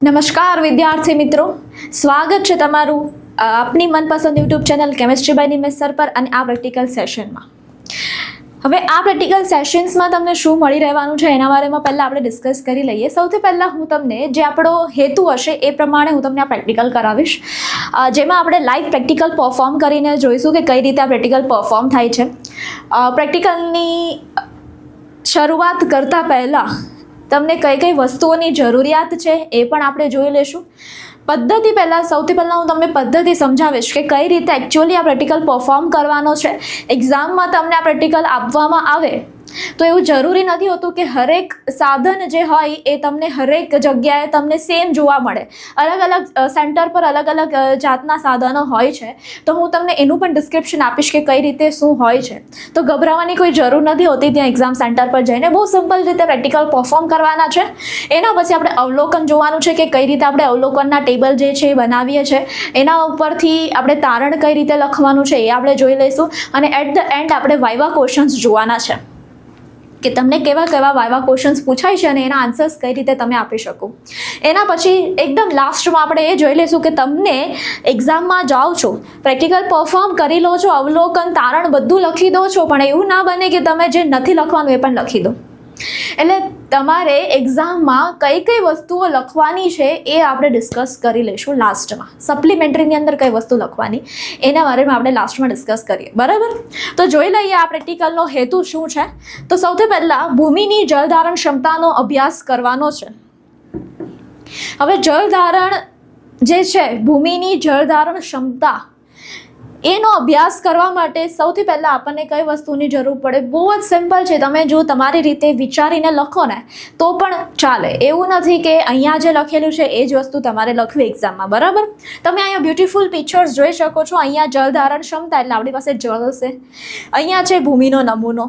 નમસ્કાર વિદ્યાર્થી મિત્રો, સ્વાગત છે તમારું આપની મનપસંદ YouTube channel chemistry by Nimesh sir પર અને આ પ્રેક્ટિકલ સેશનમાં. હવે આ પ્રેક્ટિકલ સેશન્સમાં તમને શું મળી રહેવાનું છે એના બારેમાં પહેલાં આપણે ડિસ્કસ કરી લઈએ. સૌથી પહેલાં હું તમને જે આપણો હેતુ હશે એ પ્રમાણે હું તમને આ પ્રેક્ટિકલ કરાવીશ, જેમાં આપણે લાઈવ પ્રેક્ટિકલ પરફોર્મ કરીને જોઈશું કે કઈ રીતે આ પ્રેક્ટિકલ પરફોર્મ થાય છે. પ્રેક્ટિકલની શરૂઆત કરતાં પહેલાં તમને કઈ કઈ વસ્તુઓની જરૂરિયાત છે એ પણ આપણે જોઈ લઈશું. પદ્ધતિ સૌથી પહેલાં હું તમને પદ્ધતિ સમજાવીશ કે કઈ રીતે એકચ્યુઅલી આ પ્રેક્ટિકલ પરફોર્મ કરવાનો છે. એક્ઝામમાં તમને આ પ્રેક્ટિકલ આપવામાં આવે તો એવું જરૂરી નથી હોતું કે હરેક સાધન જે હોય એ તમને હરેક જગ્યાએ તમને સેમ જોવા મળે. અલગ અલગ સેન્ટર પર અલગ અલગ જાતના સાધનો હોય છે, તો હું તમને એનું પણ ડિસ્ક્રિપ્શન આપીશ કે કઈ રીતે શું હોય છે. તો ગભરાવાની કોઈ જરૂર નથી હોતી. ત્યાં એક્ઝામ સેન્ટર પર જઈને બહુ સિમ્પલ રીતે પ્રેક્ટિકલ પરફોર્મ કરવાના છે. એના પછી આપણે અવલોકન જોવાનું છે કે કઈ રીતે આપણે અવલોકનના ટેબલ જે છે એ બનાવીએ છીએ. એના ઉપરથી આપણે તારણ કઈ રીતે લખવાનું છે એ આપણે જોઈ લઈશું. અને એટ ધ એન્ડ આપણે વાઇવા ક્વેશ્ચન્સ જોવાના છે કે તમને કેવા કેવા વાઇવા ક્વેશ્ચન્સ પૂછાય છે અને એના આન્સર્સ કઈ રીતે તમે આપી શકો. એના પછી એકદમ લાસ્ટમાં આપણે એ જોઈ લઈશું કે તમને એક્ઝામમાં જાઓ છો, પ્રેક્ટિકલ પરફોર્મ કરી લો છો, અવલોકન તારણ બધું લખી દો છો, પણ એવું ના બને કે તમે જે નથી લખવાનું એ પણ લખી દો. એટલે તમારે એક્ઝામમાં કઈ કઈ વસ્તુઓ લખવાની છે એ આપણે ડિસ્કસ કરી લઈશું લાસ્ટમાં. સપ્લિમેન્ટરીની અંદર કઈ વસ્તુ લખવાની એના બારેમાં આપણે લાસ્ટમાં ડિસ્કસ કરીએ, બરાબર? તો જોઈ લઈએ આ પ્રેક્ટિકલનો હેતુ શું છે. તો સૌથી પહેલાં ભૂમિની જળધારણ ક્ષમતાનો અભ્યાસ કરવાનો છે. હવે જળધારણ જે છે, ભૂમિની જળધારણ ક્ષમતા, એનો અભ્યાસ કરવા માટે સૌથી પહેલાં આપણને કઈ વસ્તુની જરૂર પડે? બહુ જ સિમ્પલ છે. તમે જો તમારી રીતે વિચારીને લખો ને તો પણ ચાલે. એવું નથી કે અહીંયા જે લખેલું છે એ જ વસ્તુ તમારે લખવી એક્ઝામમાં, બરાબર? તમે અહીંયા બ્યુટીફુલ પિક્ચર્સ જોઈ શકો છો. અહીંયા જળધારણ ક્ષમતા એટલે આપણી પાસે જળ હશે. અહીંયા છે ભૂમિનો નમૂનો.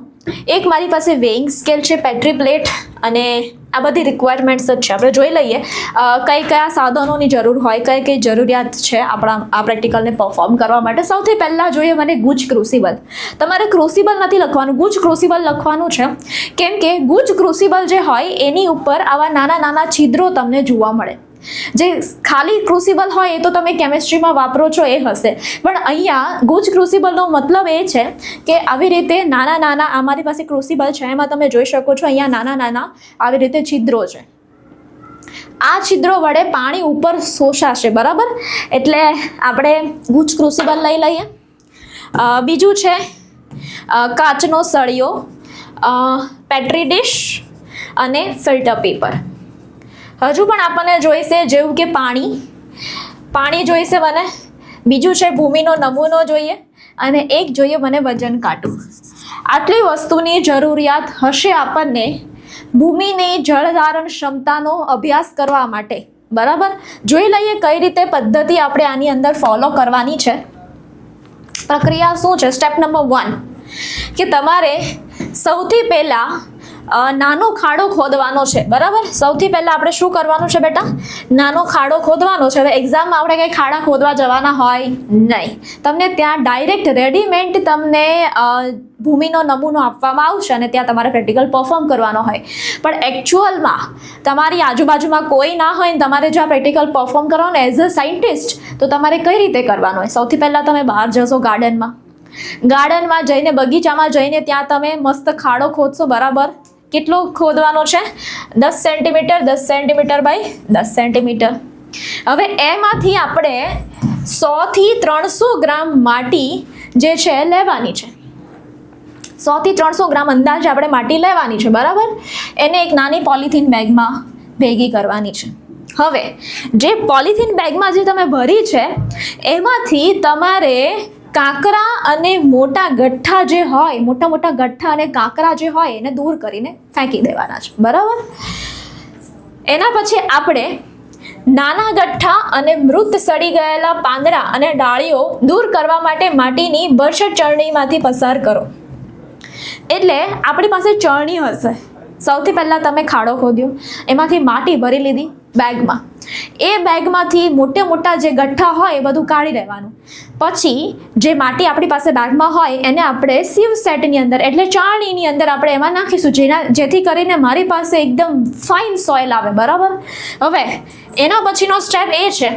એક મારી પાસે વેઇંગ સ્કેલ છે, પેટ્રી પ્લેટ, અને આ બધી રિક્વાયરમેન્ટ્સ જ છે. આપણે જોઈ લઈએ કઈ કયા સાધનોની જરૂર હોય, કઈ કઈ જરૂરિયાત છે આપણા આ પ્રેક્ટિકલને પરફોર્મ કરવા માટે. સૌથી પહેલાં જોઈએ મને ગુજ ક્રુસિબલ. તમારે ક્રુસિબલ નથી લખવાનું, ગુજ ક્રુસિબલ લખવાનું છે. કેમ કે ગુજ ક્રુસિબલ જે હોય એની ઉપર આવા નાના નાના છિદ્રો તમને જોવા મળે. જે ખાલી ક્રુસિબલ હોય એ તો તમે કેમિસ્ટ્રીમાં વાપરો છો એ હશે, પણ અહીંયા ગુજ ક્રુસિબલનો મતલબ એ છે કે આવી રીતે નાના નાના, અમારી પાસે ક્રુસિબલ છે એમાં તમે જોઈ શકો છો અહીંયા નાના નાના આવી રીતે છિદ્રો છે. આ છિદ્રો વડે પાણી ઉપર શોષાશે, બરાબર? એટલે આપણે ગુજ ક્રુસિબલ લઈ લઈએ. બીજું છે કાચનો સળિયો, પેટ્રી ડિશ અને ફિલ્ટર પેપર. હજુ પણ આપણને જોઈશે જેવું કે પાણી જોઈશે મને. બીજું છે ભૂમિનો નમૂનો જોઈએ, અને એક જોઈએ મને વજન કાંટું. આટલી વસ્તુની જરૂરિયાત હશે આપણને ભૂમિની જળધારણ ક્ષમતાનો અભ્યાસ કરવા માટે, બરાબર? જોઈ લઈએ કઈ રીતે પદ્ધતિ આપણે આની અંદર ફોલો કરવાની છે. પ્રક્રિયા શું છે? સ્ટેપ નંબર 1 કે તમારે સૌથી પહેલાં નાનો ખાડો ખોદવાનો છે, બરાબર? સૌથી પહેલાં આપણે શું કરવાનું છે બેટા? નાનો ખાડો ખોદવાનો છે. હવે એક્ઝામમાં આપણે કંઈ ખાડા ખોદવા જવાના હોય નહીં. તમને ત્યાં ડાયરેક્ટ રેડીમેડ તમને ભૂમિનો નમૂનો આપવામાં આવશે અને ત્યાં તમારે પ્રેક્ટિકલ પરફોર્મ કરવાનો હોય. પણ એકચ્યુઅલમાં તમારી આજુબાજુમાં કોઈ ના હોય ને તમારે જો આ પ્રેક્ટિકલ પરફોર્મ કરવાનું એઝ અ સાયન્ટિસ્ટ, તો તમારે કઈ રીતે કરવાનું હોય? સૌથી પહેલાં તમે બહાર જશો ગાર્ડનમાં જઈને, બગીચામાં જઈને ત્યાં તમે મસ્ત ખાડો ખોદશો, બરાબર? કેટલો ખોદવાનો છે? 10 સેન્ટીમીટર 10 સેન્ટીમીટર બાય 10 સેન્ટીમીટર. હવે એમાંથી આપણે 100 થી 300 ગ્રામ માટી જે છે લેવાની છે. 100 થી 300 ગ્રામ અંદાજે આપણે માટી લેવાની છે, બરાબર? એને એક નાની પોલિથીન બેગમાં ભેગી કરવાની છે. હવે જે પોલિથીન બેગમાં જે તમે ભરી છે એમાંથી તમારે કાંકરા અને મોટા ગઠ્ઠા જે હોય, મોટા મોટા ગઠ્ઠા અને કાંકરા જે હોય એને દૂર કરીને ફેંકી દેવાના છે, બરાબર? એના પછી આપણે નાના ગઠ્ઠા અને મૃત સડી ગયેલા પાંદડા અને ડાળીઓ દૂર કરવા માટે માટીની બરછટ ચરણીમાંથી પસાર કરો. એટલે આપણી પાસે ચરણી હશે. સૌથી પહેલાં તમે ખાડો ખોદ્યો, એમાંથી માટી ભરી લીધી, બેગમાં. એ બેગમાંથી મોટા જે ગઠ્ઠા હોય એ બધું કાઢી લેવાનું. પછી જે માટી આપણી પાસે બેગમાં હોય એને આપણે સીવ સેટની અંદર એટલે ચાળણીની અંદર આપણે એમાં નાખીશું, જેથી કરીને મારી પાસે એકદમ ફાઇન સોઇલ આવે. બરાબર. હવે એના પછીનો સ્ટેપ એ છે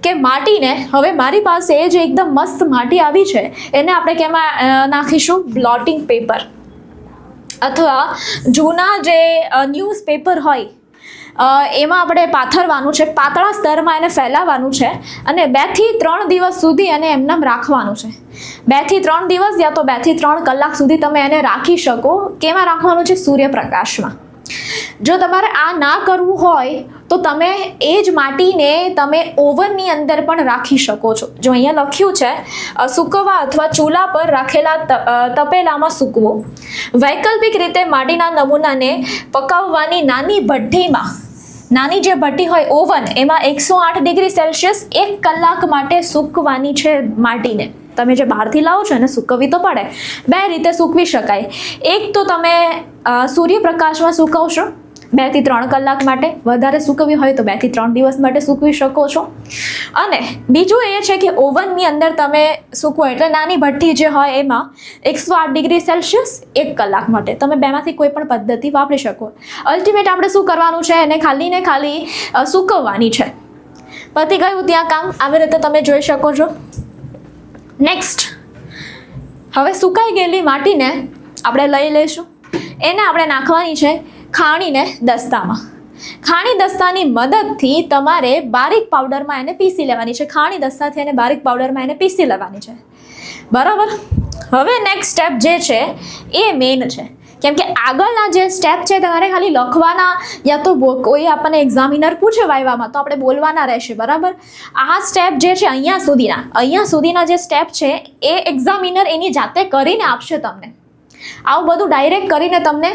કે માટીને, હવે મારી પાસે જે એકદમ મસ્ત માટી આવી છે એને આપણે કેમાં નાખીશું? બ્લોટિંગ પેપર અથવા જૂના જે ન્યૂઝપેપર હોય એમાં આપણે પાથરવાનું છે, પાતળા સ્તરમાં એને ફેલાવવાનું છે અને 2 થી 3 દિવસ સુધી એને એમનેમ રાખવાનું છે. 2 થી 3 દિવસ યા તો 2 થી 3 કલાક સુધી તમે એને રાખી શકો. કેમાં રાખવાનું છે? સૂર્યપ્રકાશમાં. જો તમારે આ ના કરવું હોય તો તમે એ જ માટીને તમે ઓવનની અંદર પણ રાખી શકો છો. જો અહીંયા લખ્યું છે સૂકવવા અથવા ચૂલા પર રાખેલા તપેલામાં સૂકવો. વૈકલ્પિક રીતે માટીના નમૂનાને પકાવવાની નાની ભઠ્ઠીમાં, નાની જે ભઠ્ઠી હોય ઓવન, એમાં 108 ડિગ્રી સેલ્સિયસ 1 કલાક માટે સૂકવવાની છે માટીને. તમે જે બહારથી લાવો છો એને સૂકવવી તો પડે. 2 રીતે સૂકવી શકાય. એક તો તમે સૂર્યપ્રકાશમાં સૂકવશો 2 થી 3 કલાક માટે, વધારે સૂકવવી હોય તો 2 થી 3 દિવસ માટે સૂકવી શકો છો. અને બીજું એ છે કે ઓવનની અંદર તમે સૂકવો એટલે નાની ભઠ્ઠી જે હોય એમાં 108 ડિગ્રી સેલ્સિયસ 1 કલાક માટે. તમે બેમાંથી કોઈ પણ પદ્ધતિ વાપરી શકો. અલ્ટિમેટ આપણે શું કરવાનું છે? એને ખાલી ને ખાલી સૂકવવાની છે. પતી ગયું ત્યાં કામ. આવી રીતે તમે જોઈ શકો છો. નેક્સ્ટ, હવે સુકાઈ ગયેલી માટીને આપણે લઈ લઈશું. એને આપણે નાખવાની છે ખાણીને દસ્તામાં. ખાણી દસ્તાની મદદથી તમારે બારીક પાવડરમાં એને પીસી લેવાની છે. ખાણી દસ્તાથી એને બારીક પાવડરમાં એને પીસી લેવાની છે. બરાબર. હવે નેક્સ્ટ સ્ટેપ જે છે એ મેઇન છે, કેમ કે આગળના જે સ્ટેપ છે તમારે ખાલી લખવાના યા તો કોઈ આપણને એક્ઝામિનર પૂછે વાયવામાં તો આપણે બોલવાના રહેશે. બરાબર. આ સ્ટેપ જે છે અહીંયા સુધીના જે સ્ટેપ છે એ એક્ઝામિનર એની જાતે કરીને આપશે તમને. આવું બધું ડાયરેક્ટ કરીને તમને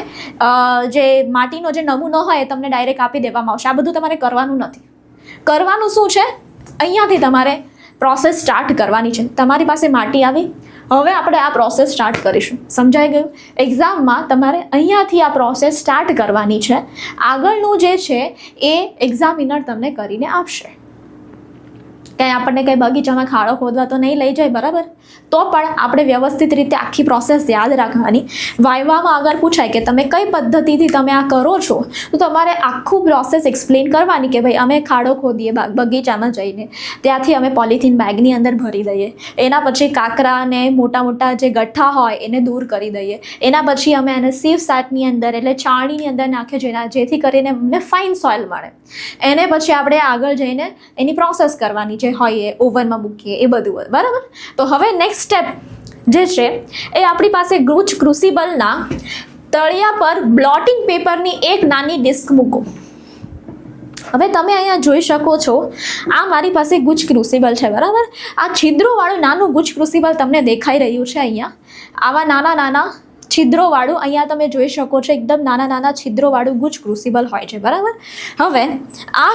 જે માટીનો જે નમૂનો હોય એ તમને ડાયરેક્ટ આપી દેવામાં આવશે. આ બધું તમારે કરવાનું નથી. કરવાનું શું છે? અહીંયાથી તમારે પ્રોસેસ સ્ટાર્ટ કરવાની છે. તમારી પાસે માટી આવી, હવે આપણે આ પ્રોસેસ સ્ટાર્ટ કરીશું. સમજાઈ ગયું? એક્ઝામમાં તમારે અહીંયાથી આ પ્રોસેસ સ્ટાર્ટ કરવાની છે. આગળનું જે છે એ એક્ઝામિનર તમને કરીને આપશે. કંઈ આપણને કંઈ બગીચામાં ખાડો ખોદવા તો નહીં લઈ જાય. બરાબર. તો પણ આપણે વ્યવસ્થિત રીતે આખી પ્રોસેસ યાદ રાખવાની. વાયવામાં અગર પૂછાય કે તમે કઈ પદ્ધતિથી તમે આ કરો છો તો તમારે આખું પ્રોસેસ એક્સપ્લેન કરવાની કે ભાઈ અમે ખાડો ખોદીએ બગીચામાં જઈને, ત્યાંથી અમે પોલિથીન બેગની અંદર ભરી દઈએ, એના પછી કાંકરા અને મોટા જે ગઠ્ઠા હોય એને દૂર કરી દઈએ, એના પછી અમે એને સીવ સેટની અંદર એટલે ચાળણીની અંદર નાખીએ જેથી કરીને અમને ફાઇન સોઇલ મળે. એને પછી આપણે આગળ જઈને એની પ્રોસેસ કરવાની જે હોય એ ઓવનમાં મૂકીએ એ બધું. બરાબર. તો હવે નેક્સ્ટ સ્ટેપ જે છે એ આપણી પાસે ગુચ ક્રુસિબલના તળિયા પર બ્લોટિંગ પેપરની એક નાની ડિસ્ક મૂકો. હવે તમે અહીંયા જોઈ શકો છો આ મારી પાસે ગુચ ક્રુસિબલ છે. બરાબર. આ છિદ્રોવાળું નાનું ગુચ ક્રુસિબલ તમને દેખાઈ રહ્યું છે. અહીંયા આવા નાના છિદ્રોવાળું અહીંયા તમે જોઈ શકો છો. એકદમ નાના છિદ્રોવાળું ગુચ ક્રુસિબલ હોય છે. બરાબર. હવે આ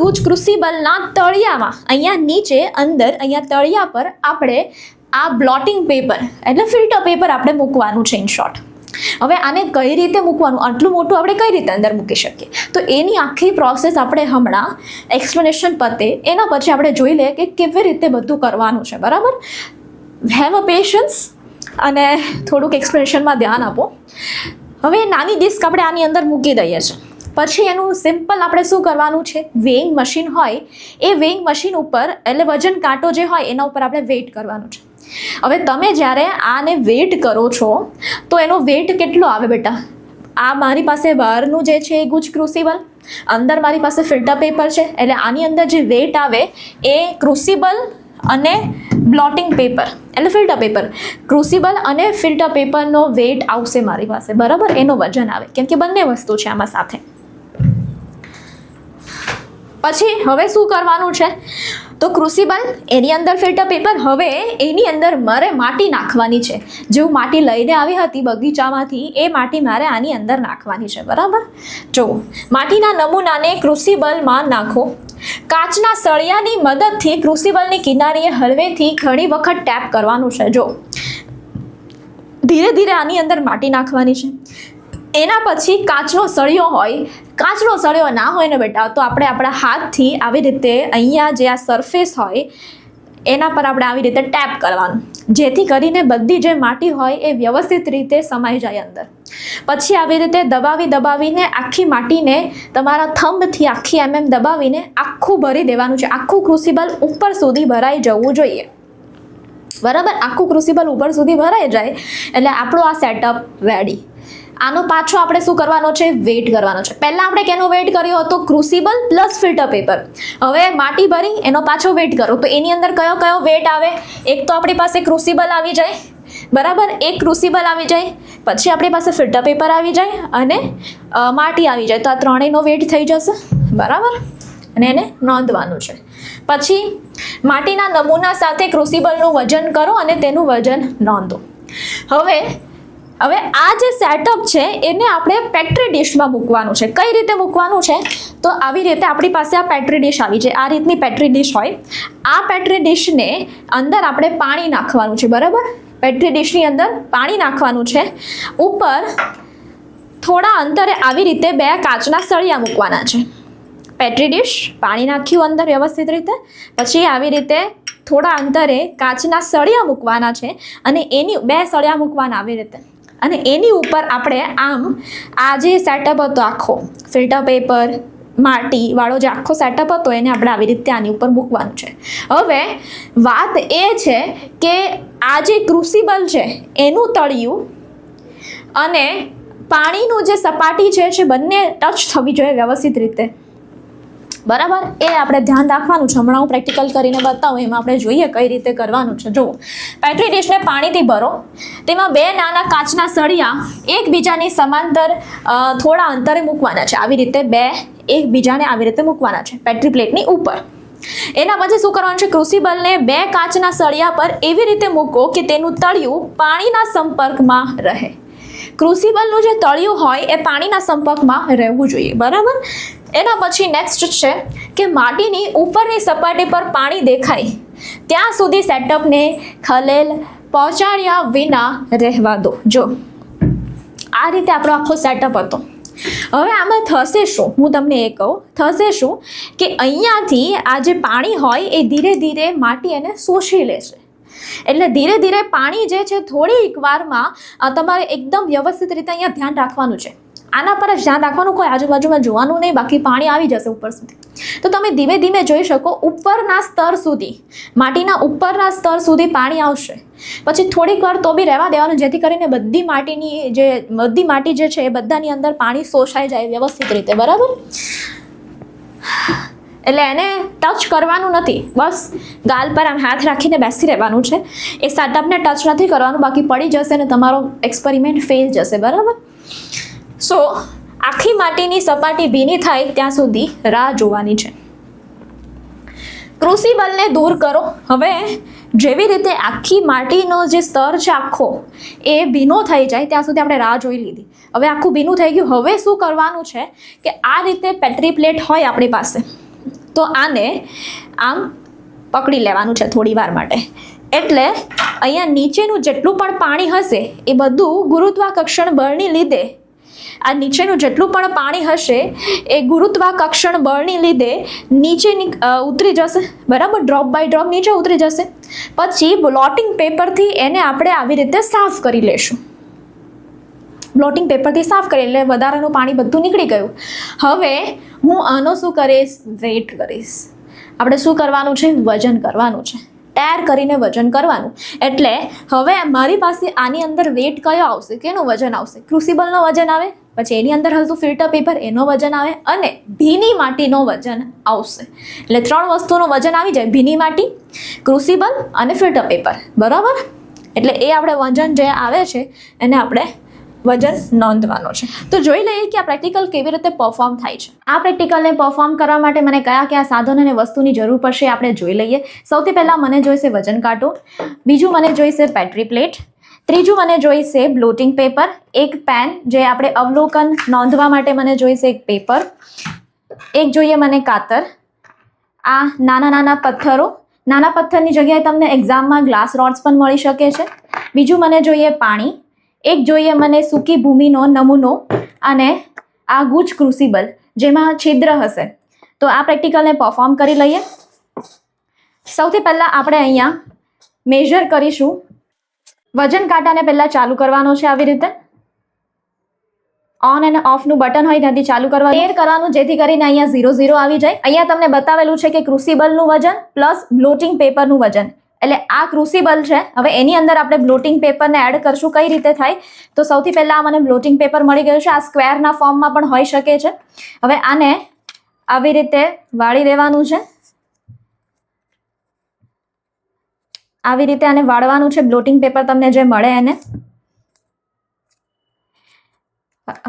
ગુચ ક્રુસિબલના તળિયામાં અહીંયા નીચે અંદર અહીંયા તળિયા પર આપણે આ બ્લોટિંગ પેપર એટલે ફિલ્ટર પેપર આપણે મૂકવાનું છે. ઇન શોર્ટ, હવે આને કઈ રીતે મૂકવાનું, આટલું મોટું આપણે કઈ રીતે અંદર મૂકી શકીએ તો એની આખી પ્રોસેસ આપણે હમણાં એક્સપ્લેનેશન પતે એના પછી આપણે જોઈ લઈએ કે કેવી રીતે બધું કરવાનું છે. બરાબર. હેવ અ પેશન્સ અને થોડુંક એક્સપ્લેનેશનમાં ધ્યાન આપો. હવે નાની ડિસ્ક આપણે આની અંદર મૂકી દઈએ છીએ. પછી એનું સિમ્પલ આપણે શું કરવાનું છે? વેઇંગ મશીન હોય એ વેઇંગ મશીન ઉપર એટલે વજન કાંટો જે હોય એના ઉપર આપણે વેઇટ કરવાનું છે. હવે તમે જ્યારે આને વેઇટ કરો છો તો એનો વેઇટ કેટલો આવે બેટા? આ મારી પાસે બહારનું જે છે એ ગુચ ક્રુસિબલ, અંદર મારી પાસે ફિલ્ટર પેપર છે એટલે આની અંદર જે વેઇટ આવે એ ક્રુસિબલ અને બ્લોટિંગ પેપર એટલે ફિલ્ટર પેપર, ક્રુસિબલ અને ફિલ્ટર પેપરનો વેઇટ આવશે મારી પાસે. બરાબર. એનો વજન આવે કેમ કે બંને વસ્તુ છે આમાં સાથે. પછી હવે શું કરવાનું છે તો ક્રુસિબલ એની અંદર ફિલ્ટર પેપર, હવે એની અંદર મારે માટી નાખવાની છે. જે હું માટી લઈને આવી હતી બગીચામાંથી એ માટી મારે આની અંદર નાખવાની છે. બરાબર. જો માટીના નમૂનાને ક્રુસિબલમાં નાખો. કાચના સળિયાની મદદથી ક્રુસિબલની કિનારીએ હળવેથી ઘણી વખત ટેપ કરવાનું છે. જો ધીરે ધીરે આની અંદર માટી નાખવાની છે. એના પછી કાચનો સળિયો હોય, કાચનો સળિયો ના હોય ને બેટા તો આપણે આપણા હાથથી આવી રીતે અહીંયા જે આ સરફેસ હોય એના પર આપણે આવી રીતે ટેપ કરવાનું, જેથી કરીને બધી જે માટી હોય એ વ્યવસ્થિત રીતે સમાઈ જાય અંદર. પછી આવી રીતે દબાવીને આખી માટીને તમારા થંબથી આખી દબાવીને આખું ભરી દેવાનું છે. આખું ક્રુસિબલ ઉપર સુધી ભરાઈ જવું જોઈએ. બરાબર, આખું ક્રુસિબલ ઉપર સુધી ભરાઈ જાય એટલે આપણો આ સેટઅપ રેડી. આનો પાછો આપણે શું કરવાનો છે? વેટ કરવાનો છે. પહેલાં આપણે કેનો વેટ કર્યો હતો? Crucible plus filter paper. હવે માટી ભરી એનો પાછો વેટ કરો તો એની અંદર કયો કયો વેટ આવે? એક તો આપણી પાસે ક્રુસિબલ આવી જાય, બરાબર, એક ક્રુસિબલ આવી જાય, પછી આપણી પાસે ફિલ્ટર પેપર આવી જાય અને માટી આવી જાય. તો આ ત્રણેયનો વેટ થઈ જશે, બરાબર, અને એને નોંધવાનું છે. પછી માટીના નમૂના સાથે ક્રુસિબલનું વજન કરો અને તેનું વજન નોંધો. હવે આ જે સેટઅપ છે એને આપણે પેટ્રી ડિશમાં મૂકવાનું છે. કઈ રીતે મૂકવાનું છે? તો આવી રીતે આપણી પાસે આ પેટ્રી ડિશ આવી જાય. આ રીતની પેટ્રી ડિશ હોય. આ પેટ્રી ડિશને અંદર આપણે પાણી નાખવાનું છે, બરાબર. પેટ્રી ડિશની અંદર પાણી નાખવાનું છે. ઉપર થોડા અંતરે આવી રીતે 2 કાચના સળિયા મૂકવાના છે. પેટ્રી ડિશ, પાણી નાખ્યું અંદર વ્યવસ્થિત રીતે, પછી આવી રીતે થોડા અંતરે કાચના સળિયા મૂકવાના છે અને એની 2 સળિયા મૂકવાના આવી રીતે, અને એની ઉપર આપણે આમ આ જે સેટઅપ હતો આખો ફિલ્ટર પેપર માટી વાળો જે આખો સેટઅપ હતો એને આપણે આવી રીતે આની ઉપર મૂકવાનું છે. હવે વાત એ છે કે આ જે ક્રુસિબલ છે એનું તળિયું અને પાણીનું જે સપાટી છે બંને ટચ થવી જોઈએ વ્યવસ્થિત રીતે, બરાબર. એ આપણે ધ્યાન રાખવાનું છે. હમણાં હું પ્રેક્ટિકલ કરીને બતાવું, એમાં આપણે જોઈએ કઈ રીતે કરવાનું છે. જુઓ, પેટ્રી ડિશને પાણીથી ભરો, તેમાં 2 નાના કાચના સળિયા એકબીજાની સમાંતર થોડા અંતરે મૂકવાના છે. આવી રીતે 2 એકબીજાને આવી રીતે મૂકવાના છે પેટ્રી પ્લેટની ઉપર. એના પછી શું કરવાનું છે? ક્રુસિબલને 2 કાચના સળિયા પર એવી રીતે મૂકો કે તેનું તળિયું પાણીના સંપર્કમાં રહે. ક્રુસિબલનું જે તળિયું હોય એ પાણીના સંપર્કમાં રહેવું જોઈએ, બરાબર. એના પછી નેક્સ્ટ છે કે માટીની ઉપરની સપાટી પર પાણી દેખાય ત્યાં સુધી સેટઅપને ખલેલ પહોંચાડ્યા વિના રહેવા દો. જો આ રીતે આપણો આખો સેટઅપ હતો. હવે આમાં થશે શું? હું તમને એ કહું. થશે શું કે અહીંયાથી આ જે પાણી હોય એ ધીરે ધીરે માટી એને શોષી લેશે. એટલે ધીરે ધીરે પાણી જે છે થોડીક વારમાં તમારે એકદમ વ્યવસ્થિત રીતે અહીંયા ધ્યાન રાખવાનું છે. આના પર જ ધ્યાન રાખવાનું, કોઈ આજુબાજુમાં જોવાનું નહીં, બાકી પાણી આવી જશે ઉપર સુધી. તો તમે ધીમે ધીમે જોઈ શકો ઉપરના સ્તર સુધી, માટીના ઉપરના સ્તર સુધી પાણી આવશે. પછી થોડીક વાર તો બી રહેવા દેવાનું, જેથી કરીને બધી માટી જે છે એ બધાની અંદર પાણી શોષાઈ જાય વ્યવસ્થિત રીતે, બરાબર. એટલે એને ટચ કરવાનું નથી, બસ ગાલ પર આમ હાથ રાખીને બેસી રહેવાનું છે. એ સેટઅપને ટચ નથી કરવાનું, બાકી પડી જશે ને તમારો એક્સપેરિમેન્ટ ફેલ જશે, બરાબર. સો આખી માટીની સપાટી ભીની થાય ત્યાં સુધી રાહ જોવાની છે. ક્રુસિબલને દૂર કરો. હવે જેવી રીતે આખી માટીનો જે સ્તર છે આખો એ ભીનો થઈ જાય ત્યાં સુધી આપણે રાહ જોઈ લીધી. હવે આખું ભીનું થઈ ગયું. હવે શું કરવાનું છે કે આ રીતે પેટ્રી પ્લેટ હોય આપણી પાસે, તો આને આમ પકડી લેવાનું છે થોડી વાર માટે. એટલે અહીંયા નીચેનું જેટલું પણ પાણી હશે એ બધું ગુરુત્વાકર્ષણ બળની લીધે, આ નીચેનું જેટલું પણ પાણી હશે એ ગુરુત્વાકર્ષણ બળની લીધે નીચે ઉતરી જશે, બરાબર. ડ્રોપ બાય ડ્રોપ નીચે ઉતરી જશે. પછી બ્લોટિંગ પેપરથી એને આપણે આવી રીતે સાફ કરી લેશું. બ્લોટિંગ પેપરથી સાફ કરી એટલે વધારાનું પાણી બધું નીકળી ગયું. હવે હું આનો શું કરીશ? વેટ કરીશ. આપણે શું કરવાનું છે? વજન કરવાનું છે. ટેર કરીને વજન કરવાનું. એટલે હવે મારી પાસે આની અંદર વેટ કયો આવશે? કેનું વજન આવશે? ક્રુસિબલનો વજન આવે, પછી એની અંદર હલતું ફિલ્ટર પેપર એનો વજન આવે, અને ભીની માટીનો વજન આવશે. એટલે 3 વસ્તુનું વજન આવી જાય: ભીની માટી, ક્રુસિબલ અને ફિલ્ટર પેપર, બરાબર. એટલે એ આપણે વજન જે આવે છે એને આપણે વજન નોંધવાનો છે. તો જોઈ લઈએ કે આ પ્રેક્ટિકલ કેવી રીતે પરફોર્મ થાય છે. આ પ્રેક્ટિકલને પરફોર્મ કરવા માટે મને કયા કયા સાધનો અને વસ્તુની જરૂર પડશે આપણે જોઈ લઈએ. સૌથી પહેલાં મને જોઈશે વજન કાંટો, બીજું મને જોઈશે પેટ્રી પ્લેટ, ત્રીજું મને જોઈશે બ્લોટિંગ પેપર, એક પેન જે આપણે અવલોકન નોંધવા માટે મને જોઈશે એક પેપર, એક જોઈએ મને કાતર, આ નાના પથ્થરો, નાના પથ્થરની જગ્યાએ તમને એક્ઝામમાં ગ્લાસ રોડ્સ પણ મળી શકે છે. બીજું મને જોઈએ પાણી, એક જોઈએ મને સૂકી ભૂમિનો નમૂનો, અને આ ગુજ ક્રુસિબલ જેમાં છિદ્ર હશે. તો આ પ્રેક્ટિકલને પરફોર્મ કરી લઈએ. સૌથી પહેલા આપણે અહીંયા મેઝર કરીશું. વજન કાંટાને પહેલા ચાલુ કરવાનો છે. આવી રીતે ઓન અને ઓફનું બટન હોય ત્યાંથી ચાલુ કરવાનું, ક્લિયર કરવાનું, જેથી કરીને અહીંયા 0 આવી જાય. અહીંયા તમને બતાવેલું છે કે ક્રુસિબલનું વજન પ્લસ બ્લોટિંગ પેપરનું વજન. એટલે આ ક્રુસિબલ છે. હવે એની અંદર આપણે બ્લોટિંગ પેપરને એડ કરશું. કઈ રીતે થાય તો સૌથી પહેલા મને બ્લોટિંગ પેપર મળી ગયું છે. આ સ્ક્વેરના ફોર્મમાં પણ હોઈ શકે છે. હવે આને આવી રીતે વાળી દેવાનું છે. આવી રીતે આને વાળવાનું છે. બ્લોટિંગ પેપર તમને જે મળે એને.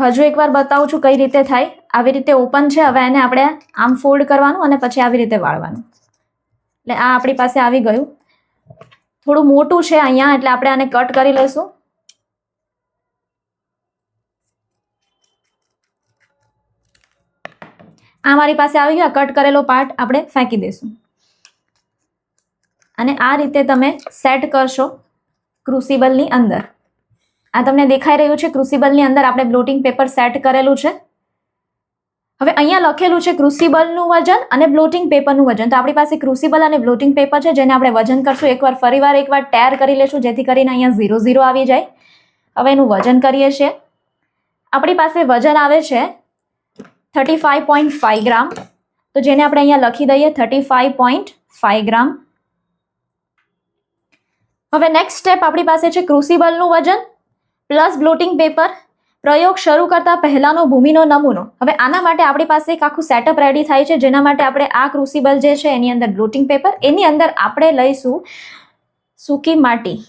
હજુ એકવાર બતાવું છું કઈ રીતે થાય. આવી રીતે ઓપન છે. હવે એને આપણે આમ ફોલ્ડ કરવાનું અને પછી આવી રીતે વાળવાનું. એટલે આ આપણી પાસે આવી ગયું. થોડું મોટું છે અહીંયા, એટલે આપણે આને કટ કરી લઈશું. આ મારી પાસે આવી ગયો. કટ કરેલો પાર્ટ આપણે ફેંકી દઈશું. અને આ રીતે તમે સેટ કરશો ક્રુસિબલની અંદર. આ તમને દેખાઈ રહ્યું છે ક્રુસિબલની અંદર આપણે બ્લોટિંગ પેપર સેટ કરેલું છે. હવે અહીંયા લખેલું છે ક્રુસિબલનું વજન અને બ્લોટિંગ પેપરનું વજન. તો આપણી પાસે ક્રુસિબલ અને બ્લોટિંગ પેપર છે જેને આપણે વજન કરશું. એકવાર ટેર કરી લેશું જેથી કરીને અહીંયા 0 આવી જાય. હવે એનું વજન કરીએ છીએ. આપણી પાસે વજન આવે છે 35.5 ગ્રામ. તો જેને આપણે અહીંયા લખી દઈએ 35.5 ગ્રામ. હવે નેક્સ્ટ સ્ટેપ આપણી પાસે છે ક્રુસિબલનું વજન પ્લસ બ્લોટિંગ પેપર. પ્રયોગ શરૂ કરતા પહેલાનો ભૂમિનો નમૂનો. હવે આના માટે આપણી પાસે એક આખું સેટઅપ રેડી થાય છે. જેના માટે આપણે આ ક્રુસિબલ જે છે એની અંદર બ્લોટિંગ પેપર, એની અંદર આપણે લઈશું સૂકી માટી.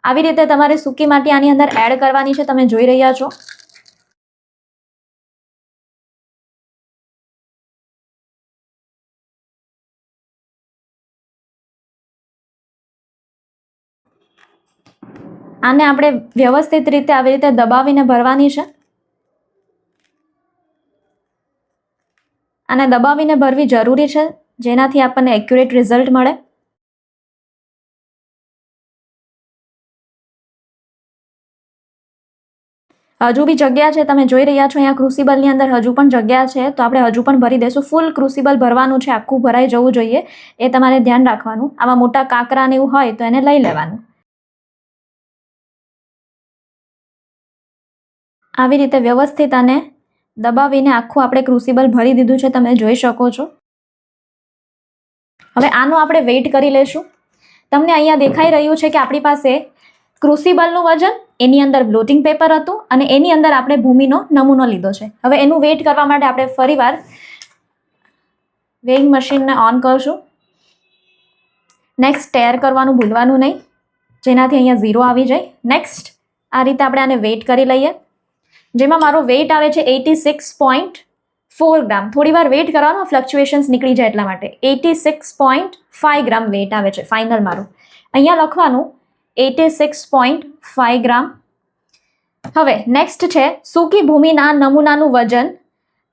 આવી રીતે તમારે સૂકી માટી આની અંદર એડ કરવાની છે. તમે જોઈ રહ્યા છો. આને આપણે વ્યવસ્થિત રીતે આવી રીતે દબાવીને ભરવાની છે. આને દબાવીને ભરવી જરૂરી છે જેનાથી આપણને એક્યુરેટ રિઝલ્ટ મળે. હજુ બી જગ્યા છે. તમે જોઈ રહ્યા છો અહીંયા ક્રુસિબલની અંદર હજુ પણ જગ્યા છે. તો આપણે હજુ પણ ભરી દઈશું. ફૂલ ક્રુસિબલ ભરવાનું છે. આખું ભરાઈ જવું જોઈએ. એ તમારે ધ્યાન રાખવાનું. આમાં મોટા કાંકરા ને એવું હોય તો એને લઈ લેવાનું. આવી રીતે વ્યવસ્થિત આને દબાવીને આખું આપણે ક્રુસિબલ ભરી દીધું છે. તમે જોઈ શકો છો. હવે આનો આપણે વેઇટ કરી લેશું. તમને અહીંયા દેખાઈ રહ્યું છે કે આપણી પાસે ક્રુસિબલનું વજન, એની અંદર બ્લોટિંગ પેપર હતું અને એની અંદર આપણે ભૂમિનો નમૂનો લીધો છે. હવે એનું વેઇટ કરવા માટે આપણે ફરીવાર વેઇંગ મશીનને ઓન કરશું. નેક્સ્ટ ટેર કરવાનું ભૂલવાનું નહીં, જેનાથી અહીંયા 0 આવી જાય. નેક્સ્ટ આ રીતે આપણે આને વેઇટ કરી લઈએ. જેમાં મારો વેઇટ આવે છે 86.4 ગ્રામ. થોડી વાર વેઇટ કરવાનો, ફ્લક્ચ્યુએશન્સ નીકળી જાય એટલા માટે. 86.5 ગ્રામ વેઇટ આવે છે ફાઇનલ મારું. અહીંયા લખવાનું 86.5 ગ્રામ. હવે નેક્સ્ટ છે સૂકી ભૂમિના નમૂનાનું વજન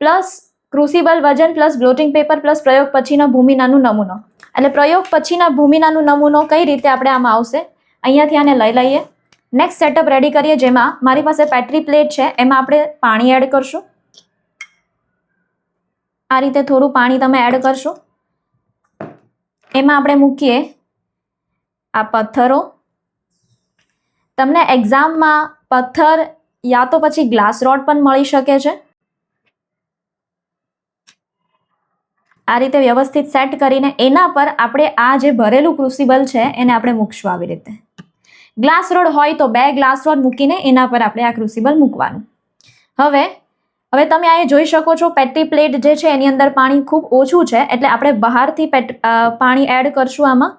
પ્લસ ક્રુસિબલ વજન પ્લસ બ્લોટિંગ પેપર પ્લસ પ્રયોગ પછીના ભૂમિનાનું નમૂનો. એટલે પ્રયોગ પછીના ભૂમિનાનું નમૂનો કઈ રીતે આપણે આમાં આવશે, અહીંયાથી આને લઈ લઈએ. નેક્સ્ટ સેટઅપ રેડી કરીએ. જેમાં મારી પાસે પેટ્રી પ્લેટ છે, એમાં આપણે પાણી એડ કરશું. આ રીતે થોડું પાણી તમે એડ કરશો. એમાં આપણે મૂકીએ આ પથ્થરો. તમને એક્ઝામમાં પથ્થર યા તો પછી ગ્લાસ રોડ પણ મળી શકે છે. આ રીતે વ્યવસ્થિત સેટ કરીને એના પર આપણે આ જે ભરેલું ક્રુસિબલ છે એને આપણે મૂકશું. આવી રીતે ગ્લાસ રોડ હોય તો 2 ગ્લાસ રોડ મૂકીને એના પર આપણે આ ક્રુસિબલ મૂકવાનું. હવે તમે આ જોઈ શકો છો પેટ્રી પ્લેટ જે છે એની અંદર પાણી ખૂબ ઓછું છે, એટલે આપણે બહારથી પાણી એડ કરશું આમાં.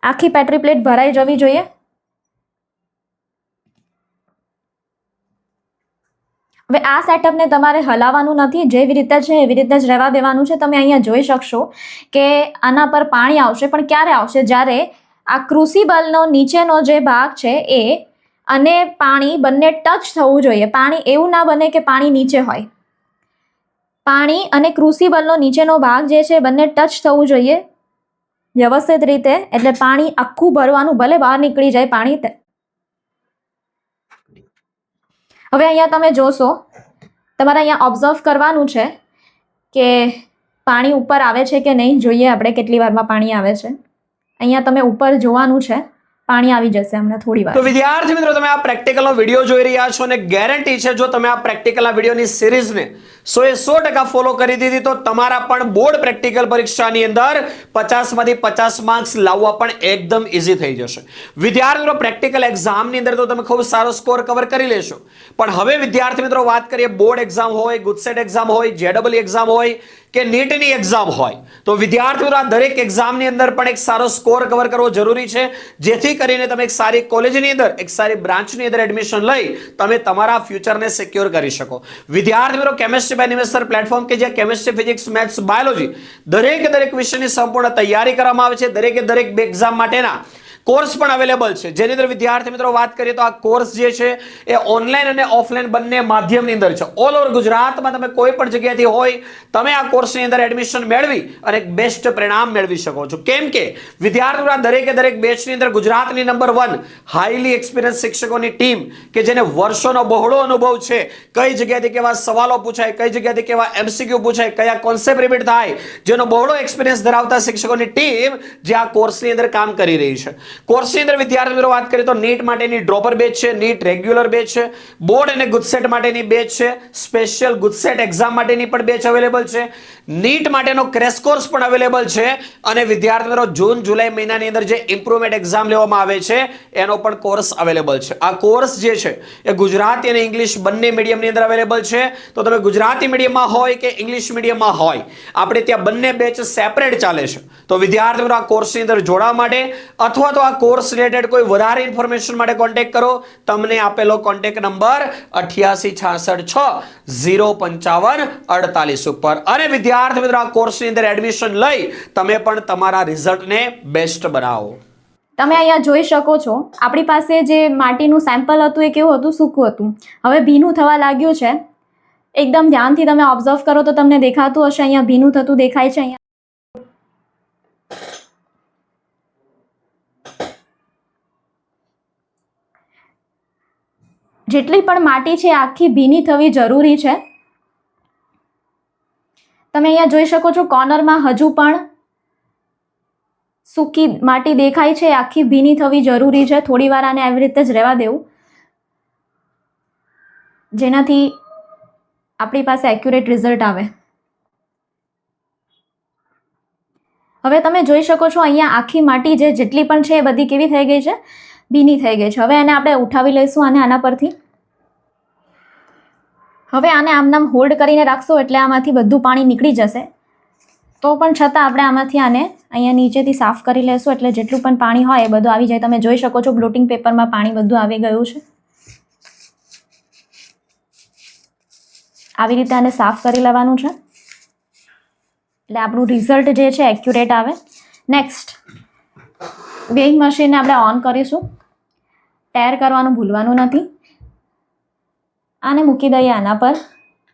આખી પેટ્રી પ્લેટ ભરાઈ જવી જોઈએ. હવે આ સેટઅપને તમારે હલાવવાનું નથી, જેવી રીતે છે એવી રીતે જ રહેવા દેવાનું છે. તમે અહીંયા જોઈ શકશો કે આના પર પાણી આવશે, પણ ક્યારે આવશે? જ્યારે આ ક્રુસિબલનો નીચેનો જે ભાગ છે એ અને પાણી બંને ટચ થવું જોઈએ. પાણી એવું ના બને કે પાણી નીચે હોય. પાણી અને ક્રુસિબલનો નીચેનો ભાગ જે છે બંને ટચ થવું જોઈએ વ્યવસ્થિત રીતે. એટલે પાણી આખું ભરવાનું, ભલે બહાર નીકળી જાય પાણી હવે અહીંયા તમે જોશો, તમારે અહીંયા ઓબ્ઝર્વ કરવાનું છે કે પાણી ઉપર આવે છે કે નહીં. જોઈએ આપણે કેટલી વારમાં પાણી આવે છે. અહીંયા તમે ઉપર જોવાનું છે, પાણી આવી જશે હમણાં થોડી વાર. તો વિદ્યાર્થી મિત્રો, તમે આ પ્રેક્ટિકલનો વિડીયો જોઈ રહ્યા છો અને ગેરંટી છે જો તમે આ પ્રેક્ટિકલના વિડીયોની સિરીઝને 100% ફોલો કરી દીધી તો તમારા પણ બોર્ડ પ્રેક્ટિકલ પરીક્ષાની અંદર 50 માંથી 50 માર્ક્સ લાવવા પણ એકદમ ઈઝી થઈ જશે. વિદ્યાર્થી મિત્રો, પ્રેક્ટિકલ એક્ઝામની અંદર તો તમે ખૂબ સારો સ્કોર કવર કરી લેશો, પણ હવે વિદ્યાર્થી મિત્રો વાત કરીએ બોર્ડ એક્ઝામ હોય, ગુજસેટ એક્ઝામ હોય, JEE એક્ઝામ હોય કે નીટની એક્ઝામ હોય, તો વિદ્યાર્થી મિત્રો આ દરેક એક્ઝામની અંદર પણ એક સારો સ્કોર કવર કરવો જરૂરી છે, જેથી કરીને તમે એક સારી કોલેજની અંદર, એક સારી બ્રાન્ચની અંદર એડમિશન લઈ તમે તમારા ફ્યુચરને સિક્યોર કરી શકો. વિદ્યાર્થી મિત્રો, chemistry by Nimesh sir platform કે જ્યાં કેમેસ્ટ્રી, ફિઝિક્સ, મેથ્સ, બાયોલોજી દરેક વિષયની સંપૂર્ણ તૈયારી કરવામાં આવે છે. દરેક બે એક્ઝામ માટેના કોર્સ પણ અવેલેબલ છે, જેની અંદર વિદ્યાર્થી મિત્રો વાત કરીએ તો આ કોર્સ જે છે એ ઓનલાઈન અને ઓફલાઈન બંને માધ્યમની અંદર છે. ઓલ ઓવર ગુજરાતમાં તમે કોઈ પણ જગ્યાએથી હોય તમે આ કોર્સની અંદર એડમિશન મેળવી અને બેસ્ટ પરિણામ મેળવી શકો છો. કેમ કે વિદ્યાર્થીઓ દરેક બેચની અંદર ગુજરાતની નંબર 1 હાઈલી એક્સપિરિયન્સ શિક્ષકોની ટીમ કે જેને વર્ષોનો બહોળો અનુભવ છે, કઈ જગ્યાએથી કેવા સવાલો પૂછાય, કઈ જગ્યાએથી કેવા MCQ પૂછાય, કયા કોન્સેપ્ટ રિપીટ થાય, જેનો બહોળો એક્સપિરિયન્સ ધરાવતા શિક્ષકોની ટીમ જે આ કોર્સની અંદર કામ કરી રહી છે. કોર્સની અંદર વિદ્યાર્થી મિત્રો વાત કરીએ તો નીટ માટેની ડ્રોપર બેચ છે, નીટ રેગ્યુલર બેચ છે, બોર્ડ અને ગુજસેટ માટેની બેચ છે, સ્પેશિયલ ગુજસેટ એક્ઝામ માટેની પણ બેચ અવેલેબલ છે, નીટ માટેનો ક્રેશ કોર્સ પણ અવેલેબલ છે, અને વિદ્યાર્થી મિત્રો જૂન જુલાઈ મહિનાની અંદર જે ઇમ્પ્રુવમેન્ટ એક્ઝામ લેવામાં આવે છે એનો પણ કોર્સ અવેલેબલ છે. આ કોર્સ જે છે એ ગુજરાતી અને ઇંગ્લિશ બંને મીડિયમની અંદર અવેલેબલ છે. તો તમે ગુજરાતી મીડિયમમાં હોય કે ઇંગ્લિશ મીડિયમમાં હોય, આપણે ત્યાં બંને બેચ સેપરેટ ચાલે છે. તો વિદ્યાર્થી મિત્રો આ કોર્સની અંદર જોડાવા માટે અથવા તો આ કોર્સ રિલેટેડ કોઈ વધારે ઇન્ફોર્મેશન માટે કોન્ટેક્ટ કરો. તમને આપેલો કોન્ટેક્ટ નંબર 8866605548 ઉપર. અને વિદ્યાર્થી મિત્રો આ કોર્સની અંદર એડમિશન લઈ તમે પણ તમારા રિઝલ્ટને બેસ્ટ બનાવો. તમે અહીંયા જોઈ શકો છો, આપણી પાસે જે માટીનું સેમ્પલ હતું એ કેવું હતું, સૂકું હતું. હવે ભીનું થવા લાગ્યું છે. એકદમ ધ્યાનથી તમે ઓબ્ઝર્વ કરો તો તમને દેખાતું હશે, અહીંયા ભીનું થતું દેખાય છે. અહીંયા જેટલી પણ માટી છે આખી ભીની થવી જરૂરી છે. તમે અહીંયા જોઈ શકો છો કોર્નરમાં હજુ પણ સૂકી માટી દેખાય છે, આખી ભીની થવી જરૂરી છે. થોડી વાર આને આવી રીતે જ રહેવા દેવું, જેનાથી આપણી પાસે એક્યુરેટ રિઝલ્ટ આવે. હવે તમે જોઈ શકો છો અહીંયા આખી માટી જેટલી પણ છે એ બધી કેવી થઈ ગઈ છે, ભીની થઈ ગઈ છે. હવે એને આપણે ઉઠાવી લઈશું આના પરથી. હવે આને આમનામ હોલ્ડ કરીને રાખશો એટલે આમાંથી બધું પાણી નીકળી જશે. તો પણ છતાં આપણે આમાંથી આને અહીંયા નીચેથી સાફ કરી લેશું એટલે જેટલું પણ પાણી હોય એ બધું આવી જાય. તમે જોઈ શકો છો બ્લોટિંગ પેપરમાં પાણી બધું આવી ગયું છે. આવી રીતે આને સાફ કરી લેવાનું છે એટલે આપણું રિઝલ્ટ જે છે એક્યુરેટ આવે. નેક્સ્ટ, વેઇંગ મશીનને આપણે ઓન કરીશું. ટેર કરવાનું ભૂલવાનું નથી. આને મૂકી દઈએ આના પર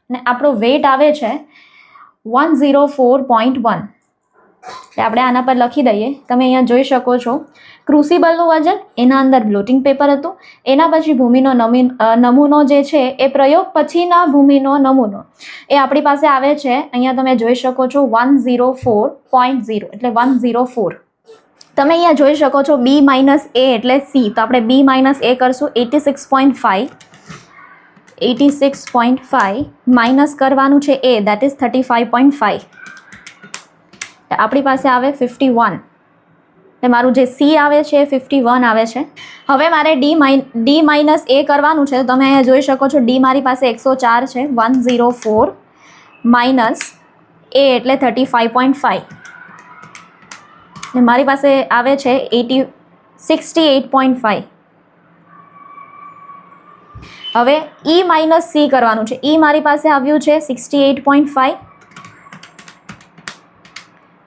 અને આપણો વેઇટ આવે છે 104.1. એટલે આપણે આના પર લખી દઈએ. તમે અહીંયા જોઈ શકો છો ક્રુસિબલનું વજન, એના અંદર બ્લોટિંગ પેપર હતું, એના પછી ભૂમિનો નમૂનો જે છે એ પ્રયોગ પછીના ભૂમિનો નમૂનો એ આપણી પાસે આવે છે. અહીંયા તમે જોઈ શકો છો 104.0 એટલે 104. તમે અહીંયા જોઈ શકો છો B - A એટલે C, તો આપણે B - A કરશું 86.5. 86.5 માઇનસ કરવાનું છે A, દેટ ઇઝ 35.5. આપણી પાસે આવે 51. એટલે મારું જે C આવે છે એ 51 આવે છે. હવે મારે D - A કરવાનું છે. તો તમે અહીંયા જોઈ શકો છો D મારી પાસે 104 છે. 104 માઇનસ A એટલે 35.5. મારી પાસે આવે છે 68.5. હવે E - C કરવાનું છે. E મારી પાસે આવ્યું છે 68.5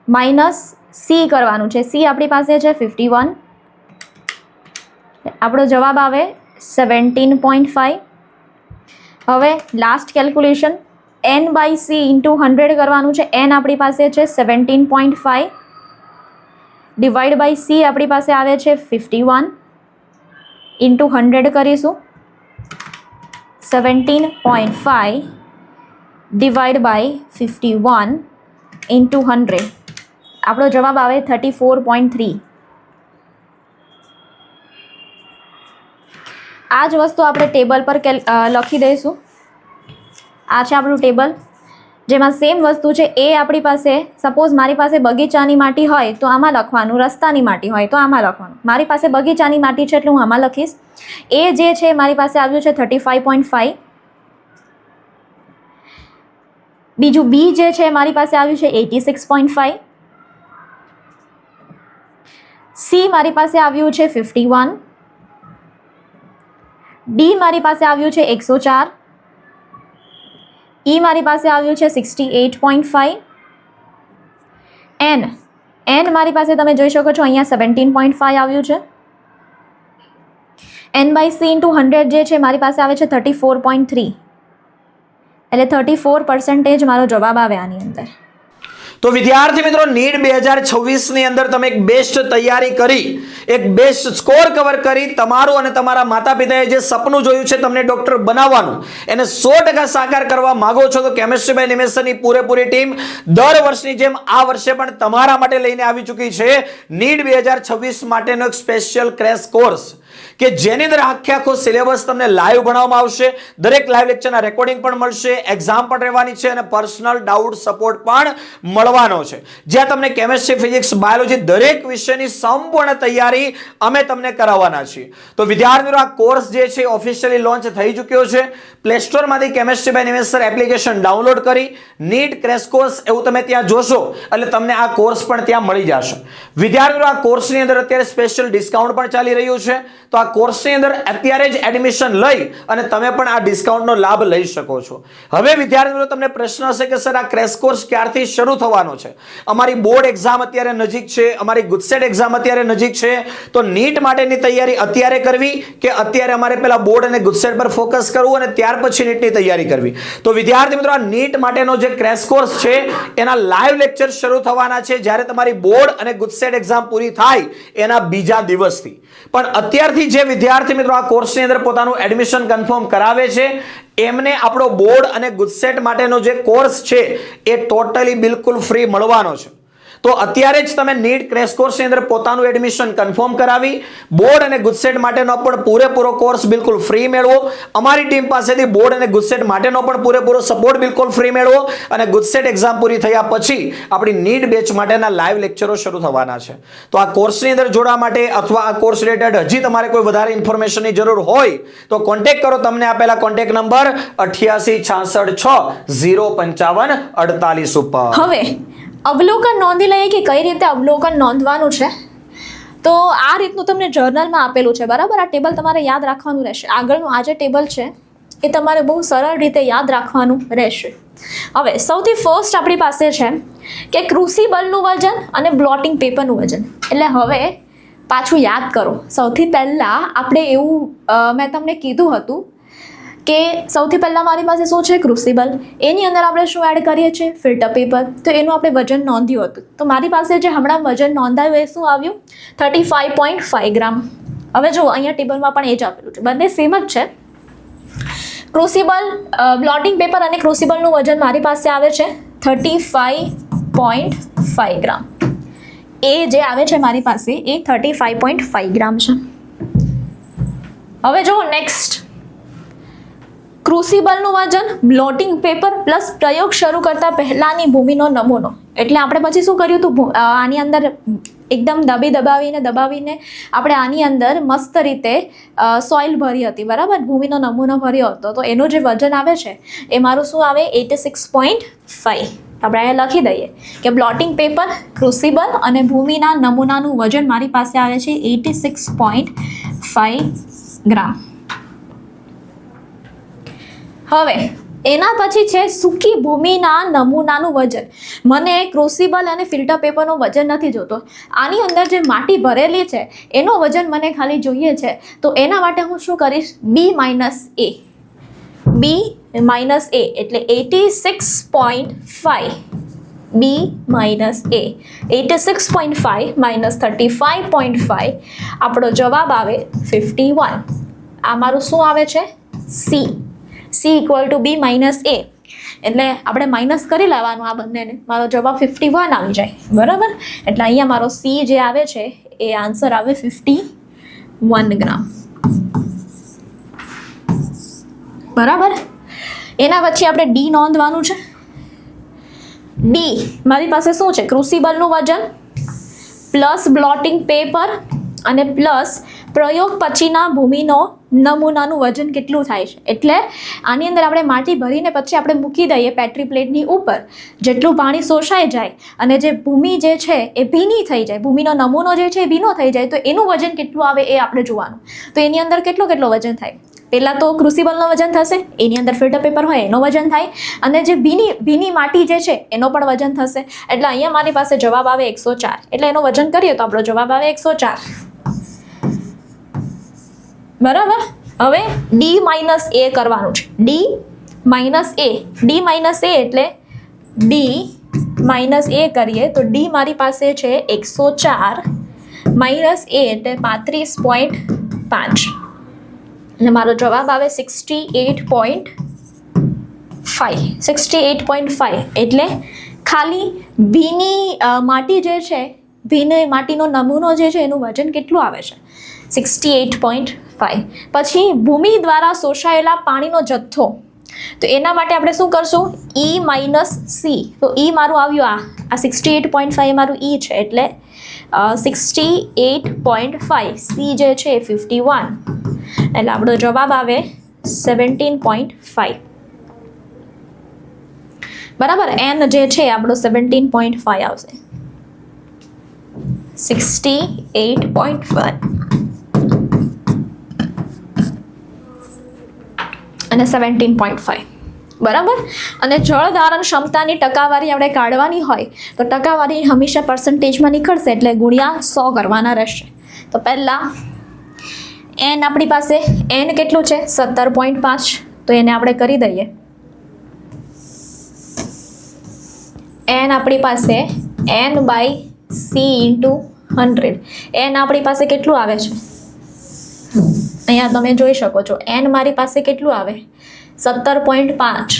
માઇનસ C કરવાનું છે. C આપણી પાસે છે 51. આપણો જવાબ આવે 17.5. હવે લાસ્ટ કેલ્ક્યુલેશન N/C × 100 કરવાનું છે. N આપણી પાસે છે 17.5 ડિવાઈડ બાય C આપણી પાસે આવે છે 51 × 100 કરીશું. 17.5 ડિવાઈડ બાય 51 ઇન્ટુ 100. આપણો જવાબ આવે 34.3. આ જ વસ્તુ આપણે ટેબલ પર લખી દઈશું. આ છે આપણું ટેબલ, જેમાં સેમ વસ્તુ છે. એ આપણી પાસે, સપોઝ મારી પાસે બગીચાની માટી હોય તો આમાં લખવાનું, રસ્તાની માટી હોય તો આમાં લખવાનું. મારી પાસે બગીચાની માટી છે એટલે હું આમાં લખીશ. એ જે છે મારી પાસે આવ્યું છે 35.5. બીજું બી જે છે મારી પાસે આવ્યું છે 86.5. સી મારી પાસે આવ્યું છે 51. ડી મારી પાસે આવ્યું છે 104. ઈ મારી પાસે આવ્યું છે 68.5. એન મારી પાસે તમે જોઈ શકો છો અહીંયા 17.5 આવ્યું છે. એન બાય સી ઇન્ટુ 100 જે છે મારી પાસે આવે છે 34.3. એટલે 34% મારો જવાબ આવે આની અંદર. તો વિદ્યાર્થી મિત્રો, નીટ 2026 ની અંદર તમે એક બેસ્ટ તૈયારી કરી, એક બેસ્ટ સ્કોર કવર કરી, તમારું અને તમારા માતા પિતાએ જે સપનું જોયું છે તમને ડોક્ટર બનાવવાનું, એને 100% સાકાર કરવા માંગો છો તો કેમેસ્ટ્રી બાય નિમેશની પૂરેપૂરી ટીમ દર વર્ષની જેમ આ વર્ષે પણ તમારા માટે લઈને આવી ચૂકી છે નીટ 2026 માટેનો એક સ્પેશિયલ ક્રેશ કોર્સ, કે જેની અંદર આખો સિલેબસ તમને લાઈવ ભણાવવામાં આવશે. દરેક લાઈવ લેક્ચરના રેકોર્ડિંગ પણ મળશે, એક્ઝામ પણ રહેવાની છે અને પર્સનલ ડાઉટ સપોર્ટ પણ મળવાનો છે, જ્યાં તમને કેમેસ્ટ્રી, ફિઝિક્સ, બાયોલોજી દરેક વિષયની સંપૂર્ણ તૈયારી અમે તમને કરાવવાના છીએ. તો વિદ્યાર્થીઓ, આ કોર્સ જે છે ઓફિશિયલી લોન્ચ થઈ ચૂક્યો છે. પ્લે સ્ટોરમાંથી chemistry by Nimesh sir application download કરી નીટ ક્રેશ કોર્સ એવું તમે ત્યાં જોશો એટલે તમને આ કોર્સ પણ ત્યાં મળી જશે. વિદ્યાર્થીઓ, આ કોર્સની અંદર અત્યારે સ્પેશિયલ ડિસ્કાઉન્ટ પણ ચાલી રહ્યું છે. તો આ કોર્સની અંદર અત્યારે જ એડમિશન લઈ અને તમે પણ આ ડિસ્કાઉન્ટનો લાભ લઈ શકો છો. હવે વિદ્યાર્થીઓ, તમને પ્રશ્ન હશે કે સર આ ક્રેશ કોર્સ ક્યારથી શરૂ થવાનો છે? અમારી બોર્ડ એક્ઝામ અત્યારે નજીક છે, અમારી ગુજસેટ એક્ઝામ અત્યારે નજીક છે, તો નીટ માટેની તૈયારી અત્યારે કરવી કે અત્યારે અમારે પેલા બોર્ડ અને ગુજસેટ પર ફોકસ કરવું અને ત્યાર પછી નીટની તૈયારી કરવી? તો વિદ્યાર્થી મિત્રો, આ નીટ માટેનો જે ક્રેશ કોર્સ છે એના લાઈવ લેક્ચર શરૂ થવાના છે જ્યારે તમારી બોર્ડ અને ગુજસેટ એક્ઝામ પૂરી થાય એના બીજા દિવસથી. પણ અત્યારથી જે વિદ્યાર્થી મિત્રો આ કોર્સની અંદર પોતાનું એડમિશન કન્ફર્મ કરાવે છે એમને આપણો બોર્ડ અને ગુજસેટ માટેનો જે કોર્સ છે એ ટોટલી બિલકુલ ફ્રી મળવાનો છે. તો અત્યારે જ તમે નીટ ક્રેશ કોર્સની અંદર પોતાનું એડમિશન કન્ફર્મ કરાવી બોર્ડ અને ગુજસેટ માટેનો પણ પૂરેપૂરો કોર્સ બિલકુલ ફ્રી મેળવો. અમારી ટીમ પાસેથી બોર્ડ અને ગુજસેટ માટેનો પણ પૂરેપૂરો સપોર્ટ બિલકુલ ફ્રી મેળવો અને ગુજસેટ એક્ઝામ પૂરી થયા પછી આપણી નીટ બેચ માટેના લાઈવ લેક્ચરો શરૂ થવાના છે. તો આ કોર્સની અંદર જોડવા માટે અથવા આ કોર્સ રિલેટેડ હજી તમારે કોઈ વધારે ઇન્ફોર્મેશનની જરૂર હોય તો કોન્ટેક્ટ કરો તમને આપેલા કોન્ટેક્ટ નંબર 8866605548 ઉપર. હવે અવલોકન નોંધી લઈએ કે કઈ રીતે અવલોકન નોંધવાનું છે. તો આ રીતનું તમને જર્નલમાં આપેલું છે, બરાબર? આ ટેબલ તમારે યાદ રાખવાનું રહેશે. આગળનું આ જે ટેબલ છે એ તમારે બહુ સરળ રીતે યાદ રાખવાનું રહેશે. હવે સૌથી ફર્સ્ટ આપણી પાસે છે કે ક્રુસિબલનું વજન અને બ્લોટિંગ પેપરનું વજન. એટલે હવે પાછું યાદ કરો. સૌથી પહેલાં આપણે એવું મેં તમને કીધું હતું કે સૌથી પહેલાં મારી પાસે શું છે? ક્રુસિબલ. એની અંદર આપણે શું એડ કરીએ છીએ? Filter paper. તો એનું આપણે વજન નોંધ્યું હતું. તો મારી પાસે જે હમણાં વજન નોંધાયું એ શું આવ્યું? 35.5 ગ્રામ. હવે જુઓ અહીંયા ટેબલમાં પણ એ જ આપેલું છે, બંને સેમ જ છે. ક્રુસિબલ, બ્લોટિંગ પેપર અને ક્રુસિબલનું વજન મારી પાસે આવે છે 35.5 ગ્રામ. એ જે આવે છે મારી પાસે એ 35.5 ગ્રામ છે. હવે જુઓ નેક્સ્ટ, ક્રુસિબલનું વજન, બ્લોટિંગ પેપર પ્લસ પ્રયોગ શરૂ કરતા પહેલાંની ભૂમિનો નમૂનો. એટલે આપણે પછી શું કર્યું હતું? આની અંદર એકદમ દબાવીને આપણે આની અંદર મસ્ત રીતે સોઇલ ભરી હતી, બરાબર? ભૂમિનો નમૂનો ભર્યો હતો. તો એનું જે વજન આવે છે એ મારું શું આવે? 86.5. આપણે અહીંયા લખી દઈએ કે બ્લોટિંગ પેપર, ક્રુસિબલ અને ભૂમિના નમૂનાનું વજન મારી પાસે આવે છે 86.5 ગ્રામ. હવે એના પછી છે સૂકી ભૂમિના નમૂનાનું વજન. મને ક્રુસિબલ અને ફિલ્ટર પેપરનું વજન નથી જોતો. આની અંદર જે માટી ભરેલી છે એનું વજન મને ખાલી જોઈએ છે. તો એના માટે હું શું કરીશ? B- A એટલે 86.5. B- A 86.5 minus 35.5 આપણો જવાબ આવે 51. આ મારું શું આવે છે? C. C equal to B minus A, એટલે આપણે માઇનસ કરી લેવાનું આ બંનેને. મારો જવાબ 51 આવી જાય, બરાબર. એટલે અહીંયા મારો સી જે આવે છે એ આન્સર આવે 51 ગ્રામ, બરાબર. એના પછી આપણે ડી નોંધવાનું છે. ડી મારી પાસે શું છે? ક્રુસિબલનું વજન પ્લસ બ્લોટિંગ પેપર અને પ્લસ પ્રયોગ પછીના ભૂમિનો નમૂનાનું વજન કેટલું થાય છે. એટલે આની અંદર આપણે માટી ભરીને પછી આપણે મૂકી દઈએ પેટ્રી પ્લેટની ઉપર. જેટલું પાણી શોષાઈ જાય અને જે ભૂમિ જે છે એ ભીની થઈ જાય, ભૂમિનો નમૂનો જે છે એ ભીનો થઈ જાય, તો એનું વજન કેટલું આવે એ આપણે જોવાનું. તો એની અંદર કેટલો વજન થાય? પહેલાં તો ક્રુસિબલનો વજન થશે, એની અંદર ફિલ્ટર પેપર હોય એનો વજન થાય, અને જે ભીની માટી જે છે એનો પણ વજન થશે. એટલે અહીંયા મારી પાસે જવાબ આવે 104. એટલે એનો વજન કરીએ તો આપણો જવાબ આવે 104, બરાબર. હવે ડી માઇનસ એ કરવાનું છે. ડી માઇનસ એ એટલે ડી માઇનસ એ કરીએ તો ડી મારી પાસે છે 104 માઇનસ એ એટલે 35.5, અને મારો જવાબ આવે 68.5. એટલે ખાલી ભીની માટી જે છે, ભીની માટીનો નમૂનો જે છે એનું વજન કેટલું આવે છે? 68.5. પછી ભૂમિ દ્વારા શોષાયેલા પાણીનો જથ્થો, તો એના માટે આપણે શું કરશું? ઈ માઇનસ સી. તો ઈ મારું આવ્યું આ 68.5 મારું ઈ છે, એટલે 68.5. સી જે છે 51, એટલે આપણો જવાબ આવે 17.5, બરાબર. એન જે છે આપણો 17.5 આવશે, 68.5 અને 17.5, બરાબર. અને જળ ધારણ ક્ષમતાની ટકાવારી આપણે કાઢવાની હોય તો ટકાવારી હંમેશા પર્સન્ટેજમાં નીકળશે, એટલે ગુણ્યા 100 કરવાના રહેશે. તો પહેલાં એન આપણી પાસે એન કેટલું છે? 17.5. તો એને આપણે કરી દઈએ. એન આપણી પાસે N by C into 100. N આપણી પાસે કેટલું આવે છે? અહીંયા તમે જોઈ શકો છો, એન મારી પાસે કેટલું આવે? 17.5.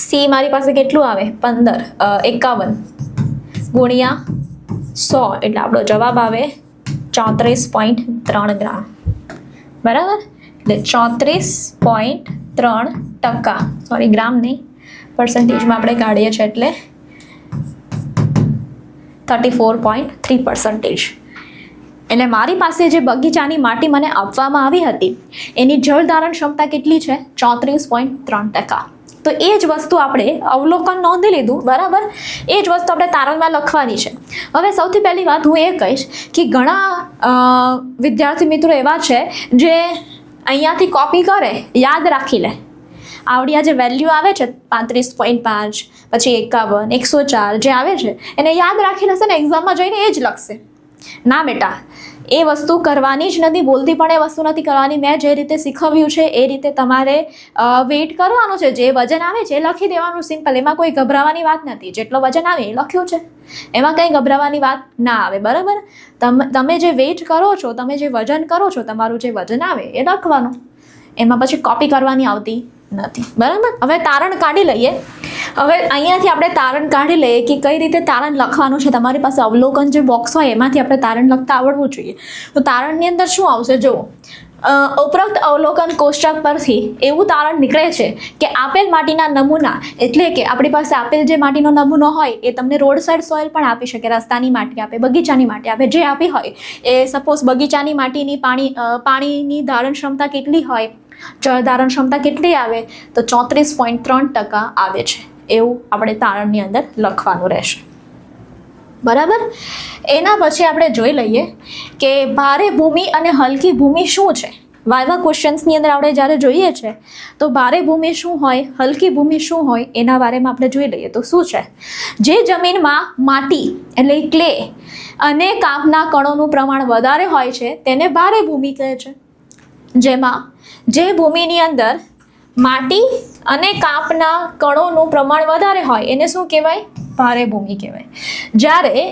સી મારી પાસે કેટલું આવે? 51 ગુણ્યા 100, એટલે આપણો જવાબ આવે 34.3 ગ્રામ, બરાબર. એટલે 34.3%, સોરી ગ્રામ નહીં, પર્સન્ટેજમાં આપણે કાઢીએ છીએ, એટલે 34.3%. એટલે મારી પાસે જે બગીચાની માટી મને આપવામાં આવી હતી એની જળ ધારણ ક્ષમતા કેટલી છે? 34.3%. તો એ જ વસ્તુ આપણે અવલોકન નોંધી લીધું, બરાબર. એ જ વસ્તુ આપણે તારણમાં લખવાની છે. હવે સૌથી પહેલી વાત હું એ કહીશ કે ઘણા વિદ્યાર્થી મિત્રો એવા છે જે અહીંયાથી કોપી કરે, યાદ રાખી લે. આવડી આ જે વેલ્યુ આવે છે 35.5, પછી 51, 104 જે આવે છે એને યાદ રાખી લેશે ને એક્ઝામમાં જઈને એ જ લખશે. ના બેટા, એ વસ્તુ કરવાની જ નથી, બોલતી પણ એ વસ્તુ નથી કરવાની. મેં જે રીતે શીખવ્યું છે એ રીતે તમારે વેઇટ કરવાનું છે. જે વજન આવે છે એ લખી દેવાનું, સિમ્પલ. એમાં કોઈ ગભરાવાની વાત નથી. જેટલો વજન આવે એ લખ્યું છે, એમાં કંઈ ગભરાવાની વાત ના આવે, બરાબર. તમે જે વેઇટ કરો છો, તમે જે વજન કરો છો, તમારું જે વજન આવે એ લખવાનું, એમાં પછી કોપી કરવાની આવતી નથી, બરાબર. હવે તારણ કાઢી લઈએ. હવે અહીંયાથી આપણે તારણ કાઢી લઈએ કે કઈ રીતે તારણ લખવાનું છે. તમારી પાસે અવલોકન જે બોક્સ હોય એમાંથી આપણે તારણ લખતા આવડવું જોઈએ. તો તારણની અંદર શું આવશે? જુઓ, ઉપરોક્ત અવલોકન કોષ્ટક પરથી એવું તારણ નીકળે છે કે આપેલ માટીના નમૂના, એટલે કે આપણી પાસે આપેલ જે માટીનો નમૂનો હોય એ તમને રોડ સાઇડ સોઇલ પણ આપી શકે, રસ્તાની માટી આપે, બગીચાની માટી આપે, જે આપી હોય એ સપોઝ બગીચાની માટીની પાણીની ધારણ ક્ષમતા કેટલી હોય, જળ ધારણ ક્ષમતા કેટલી આવે? તો 34.3% આવે છે. એવું આપણે તારણની અંદર લખવાનું રહેશે, બરાબર. એના પછી આપણે જોઈ લઈએ કે ભારે ભૂમિ અને હલકી ભૂમિ શું છે. વાયવા ક્વેશ્ચન્સની અંદર આપણે જ્યારે જોઈએ છે તો ભારે ભૂમિ શું હોય, હલકી ભૂમિ શું હોય, એના બારેમાં આપણે જોઈ લઈએ. તો શું છે? જે જમીનમાં માટી એટલે ક્લે અને કાંપના કણોનું પ્રમાણ વધારે હોય છે તેને ભારે ભૂમિ કહે છે. જેમાં જે ભૂમિની અંદર માટી અને કાંપના કણોનું પ્રમાણ વધારે હોય એને શું કહેવાય? ભારે ભૂમિ કહેવાય. જ્યારે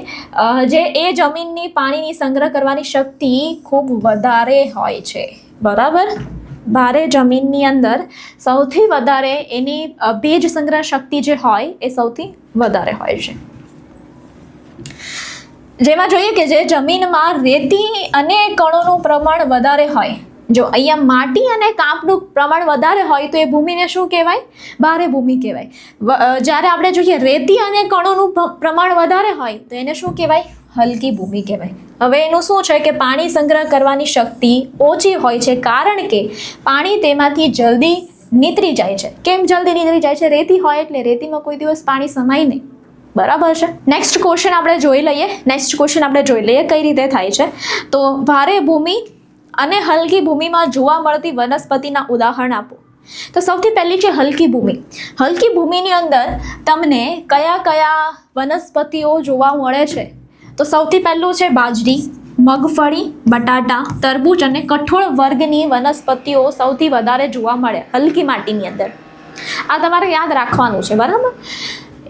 જે એ જમીનની પાણીની સંગ્રહ કરવાની શક્તિ ખૂબ વધારે હોય છે, બરાબર. ભારે જમીનની અંદર સૌથી વધારે એની ભેજ સંગ્રહ શક્તિ જે હોય એ સૌથી વધારે હોય છે. જેમાં જોઈએ કે જે જમીનમાં રેતી અને કણોનું પ્રમાણ વધારે હોય, જો અહીંયા માટી અને કાંપનું પ્રમાણ વધારે હોય તો એ ભૂમિને શું કહેવાય? ભારે ભૂમિ કહેવાય. જ્યારે આપણે જોઈએ રેતી અને કણોનું પ્રમાણ વધારે હોય તો એને શું કહેવાય? હલકી ભૂમિ કહેવાય. હવે એનું શું છે કે પાણી સંગ્રહ કરવાની શક્તિ ઓછી હોય છે, કારણ કે પાણી તેમાંથી જલ્દી નીતરી જાય છે. કેમ જલ્દી નીતરી જાય છે? રેતી હોય એટલે રેતીમાં કોઈ દિવસ પાણી સમાય નહીં. બરાબર છે. નેક્સ્ટ ક્વેશ્ચન આપણે જોઈ લઈએ કઈ રીતે થાય છે. તો ભારે ભૂમિ અને હલકી ભૂમિમાં જોવા મળતી વનસ્પતિના ઉદાહરણ આપો. તો સૌથી પહેલી છે હલકી ભૂમિ. હલકી ભૂમિની અંદર તમને કયા કયા વનસ્પતિઓ જોવા મળે છે? તો સૌથી પહેલું છે બાજરી, મગફળી, બટાટા, તરબૂચ અને કઠોળ વર્ગની વનસ્પતિઓ સૌથી વધારે જોવા મળે હલકી માટીની અંદર. આ તમારે યાદ રાખવાનું છે, બરાબર.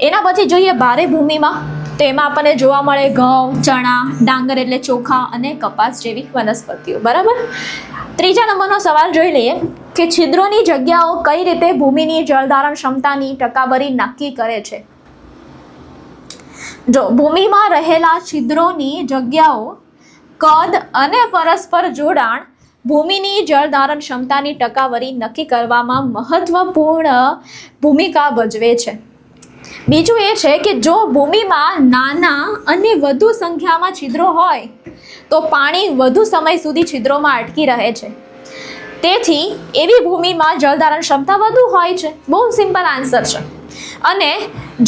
એના પછી જોઈએ ભારે ભૂમિમાં, તો એમાં આપણને જોવા મળે ઘઉં, ચણા, ડાંગર એટલે ચોખા અને કપાસ જેવી વનસ્પતિઓ. બરાબર. ત્રીજા નંબરનો સવાલ જોઈ લઈએ કે છિદ્રોની જગ્યાઓ કઈ રીતે ભૂમિની જળધારણ ક્ષમતાની ટકાવારી નક્કી કરે છે? જો ભૂમિમાં રહેલા છિદ્રોની જગ્યાઓ, કદ અને પરસ્પર જોડાણ ભૂમિની જળધારણ ક્ષમતાની ટકાવારી નક્કી કરવામાં મહત્વપૂર્ણ ભૂમિકા ભજવે છે. બીજું એ છે કે જો ભૂમિમાં નાના અને વધુ સંખ્યામાં છિદ્રો હોય તો પાણી વધુ સમય સુધી છિદ્રોમાં અટકી રહે છે. તેથી એવી ભૂમિમાં જળધારણ ક્ષમતા વધુ હોય છે. બહુ સિમ્પલ આન્સર છે. અને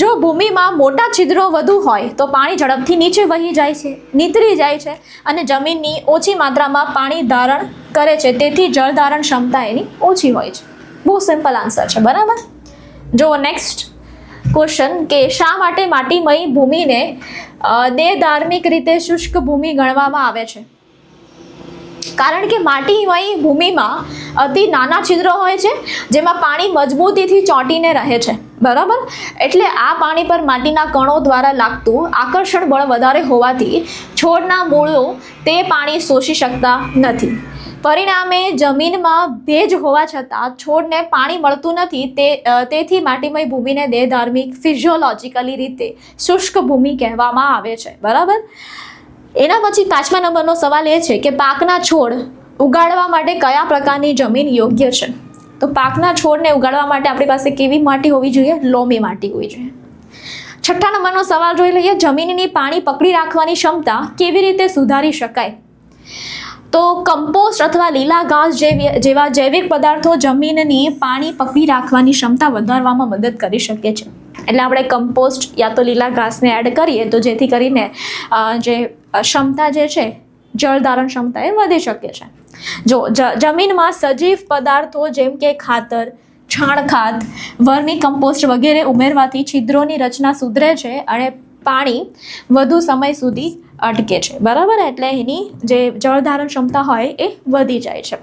જો ભૂમિમાં મોટા છિદ્રો વધુ હોય તો પાણી ઝડપથી નીચે વહી જાય છે, નીતરી જાય છે અને જમીનની ઓછી માત્રામાં પાણી ધારણ કરે છે. તેથી જળધારણ ક્ષમતા એની ઓછી હોય છે. બહુ સિમ્પલ આન્સર છે, બરાબર. જો નેક્સ્ટ ક્વેશ્ચન કે શા માટે માટીમય ભૂમિને દેહધાર્મિક રીતે શુષ્ક ભૂમિ ગણવામાં આવે છે? કારણ કે માટીમય ભૂમિમાં અતિ નાના છિદ્રો હોય છે જેમાં પાણી મજબૂતીથી ચોંટીને રહે છે. બરાબર. એટલે આ પાણી પર માટીના કણો દ્વારા લાગતું આકર્ષણ બળ વધારે હોવાથી છોડના મૂળો તે પાણી શોષી શકતા નથી. પરિણામે જમીનમાં ભેજ હોવા છતાં છોડને પાણી મળતું નથી. તેથી માટીમય ભૂમિને દેહધાર્મિક ફિઝિયોલોજીકલી રીતે શુષ્ક ભૂમિ કહેવામાં આવે છે. બરાબર. એના પછી 5મા નંબરનો સવાલ એ છે કે પાકના છોડ ઉગાડવા માટે કયા પ્રકારની જમીન યોગ્ય છે? તો પાકના છોડને ઉગાડવા માટે આપણી પાસે કેવી માટી હોવી જોઈએ? લોમી માટી હોવી જોઈએ. 6થા નંબરનો સવાલ જોઈ લઈએ. જમીનની પાણી પકડી રાખવાની ક્ષમતા કેવી રીતે સુધારી શકાય? તો કમ્પોસ્ટ અથવા લીલા ઘાસ જેવા જૈવિક પદાર્થો જમીનની પાણી પકડી રાખવાની ક્ષમતા વધારવામાં મદદ કરી શકે છે. એટલે આપણે કમ્પોસ્ટ યા તો લીલા ઘાસને એડ કરીએ તો જેથી કરીને જે ક્ષમતા જે છે જળધારણ ક્ષમતા એ વધી શકે છે. જો જમીનમાં સજીવ પદાર્થો જેમ કે ખાતર, છાણખાદ, વર્મી કમ્પોસ્ટ વગેરે ઉમેરવાથી છિદ્રોની રચના સુધરે છે અને પાણી વધુ સમય સુધી અટકે છે. બરાબર. એટલે એની જે જળધારણ ક્ષમતા હોય એ વધી જાય છે.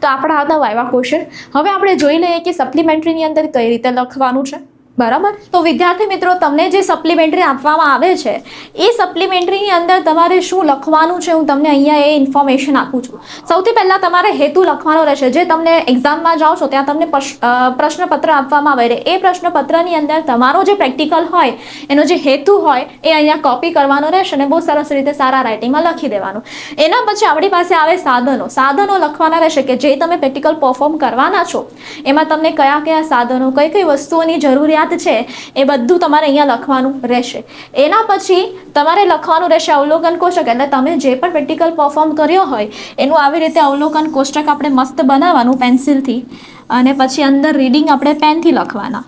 તો આપણા હતા વાયવા ક્વેશ્ચન. હવે આપણે જોઈ લઈએ કે સપ્લિમેન્ટરીની અંદર કઈ રીતે લખવાનું છે. બરાબર. તો વિદ્યાર્થી મિત્રો, તમને જે સપ્લિમેન્ટરી આપવામાં આવે છે એ સપ્લિમેન્ટરીની અંદર તમારે શું લખવાનું છે હું તમને અહીંયા એ ઇન્ફોર્મેશન આપું છું. સૌથી પહેલાં તમારે હેતુ લખવાનો રહેશે. જે તમને એક્ઝામમાં જાઓ છો ત્યાં તમને પ્રશ્નપત્ર આપવામાં આવે એ પ્રશ્નપત્રની અંદર તમારો જે પ્રેક્ટિકલ હોય એનો જે હેતુ હોય એ અહીંયા કોપી કરવાનો રહેશે અને બહુ સરસ રીતે સારા રાઇટિંગમાં લખી દેવાનું. એના પછી આપણી પાસે આવે સાધનો લખવાના રહેશે કે જે તમે પ્રેક્ટિકલ પરફોર્મ કરવાના છો એમાં તમને કયા કયા સાધનો, કઈ કઈ વસ્તુઓની જરૂરિયાત છે એ બધું તમારે અહીંયા લખવાનું રહેશે. એના પછી તમારે લખવાનું રહેશે અવલોકન કોષ્ટક. એટલે તમે જે પણ પ્રેક્ટિકલ પરફોર્મ કર્યો હોય એનું આવી રીતે અવલોકન કોષ્ટક આપણે મસ્ત બનાવવાનું પેન્સિલથી અને પછી અંદર રીડિંગ આપણે પેનથી લખવાના.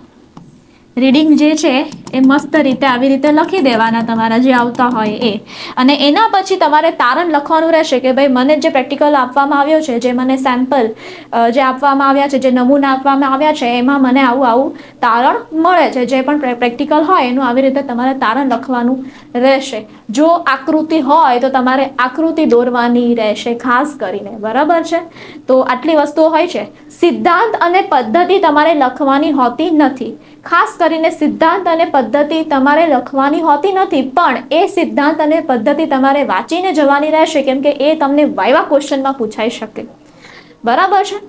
રીડિંગ જે છે એ મસ્ત રીતે આવી રીતે લખી દેવાના તમારા જે આવતા હોય એ. અને એના પછી તમારે તારણ લખવાનું રહેશે કે ભાઈ મને જે પ્રેક્ટિકલ આપવામાં આવ્યો છે, જે મને સેમ્પલ જે આપવામાં આવ્યા છે, જે નમૂના આપવામાં આવ્યા છે એમાં મને આવું તારણ મળે છે. જે પણ પ્રેક્ટિકલ હોય એનું આવી રીતે તમારે તારણ લખવાનું રહેશે. જો આકૃતિ હોય તો તમારે આકૃતિ દોરવાની રહેશે ખાસ કરીને. બરાબર છે. તો આટલી વસ્તુઓ હોય છે. સિદ્ધાંત અને પદ્ધતિ તમારે લખવાની હોતી નથી. ખાસ કરીને સિદ્ધાંત અને પદ્ધતિ તમારે લખવાની હોતી નથી, પણ એ સિદ્ધાંત અને પદ્ધતિ તમારે વાંચીને જવાની રહેશે કેમ કે એ તમને વાયવા ક્વેશ્ચનમાં પૂછાઈ શકે. બરાબર છે.